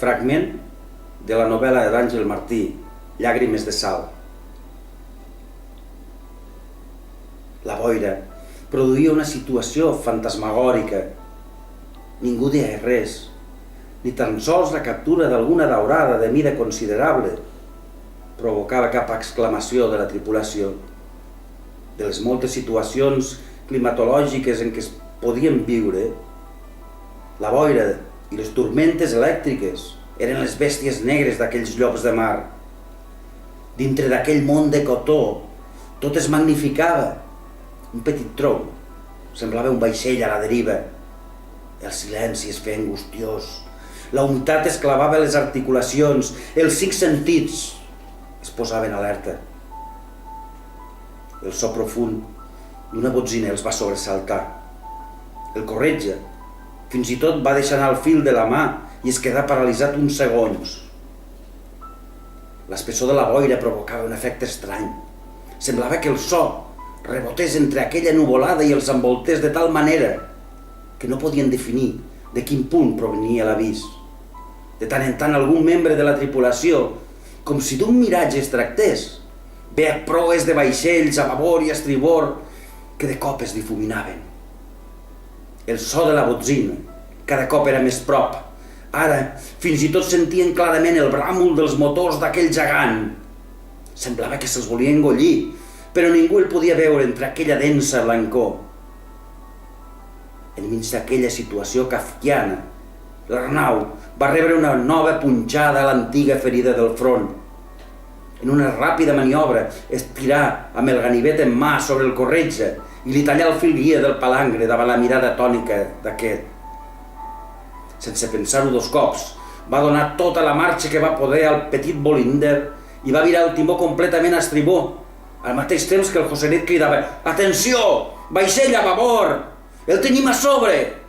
Fragment de la novel·la d'Àngel Martí, Llàgrimes de sal. La boira produïa una situació fantasmagòrica. Ningú deia res, ni tan sols la captura d'alguna daurada de mida considerable provocava cap exclamació de la tripulació. De les moltes situacions climatològiques en què es podien viure, la boira i les tormentes elèctriques eren les bèsties negres d'aquells llocs de mar. Dintre d'aquell món de cotó, tot es magnificava. Un petit tronc semblava un vaixell a la deriva. El silenci es feia angustiós. La humitat es clavava a les articulacions. Els 5 sentits es posaven alerta. El so profund d'una botzina els va sobresaltar. El corretge fins i tot va deixar anar el fil de la mà i es quedà paralitzat uns segons. L'espessor de la boira provocava un efecte estrany. Semblava que el so rebotés entre aquella nuvolada i els envoltés de tal manera que no podien definir de quin punt provenia l'avís. De tant en tant algun membre de la tripulació, com si d'un miratge es tractés, veia proes de vaixells a babor i a estribor que de cop es difuminaven. El so de la botzina cada cop era més prop. Ara fins i tot sentien clarament el bràmol dels motors d'aquell gegant. Semblava que se'ls volia engollir, però ningú el podia veure entre aquella densa blancor. Enmig d'aquella situació kafkiana, l'Arnau va rebre una nova punxada a l'antiga ferida del front. En una ràpida maniobra es tirà amb el ganivet en mà sobre el corretge i li tallà el fil guia del palangre davant la mirada tònica d'aquest. Sense pensar-ho 2 cops, va donar tota la marxa que va poder al petit bolinder i va virar el timó completament a estribor, al mateix temps que el Joseret cridava: «Atenció! Vaixell a babord! El tenim a sobre!»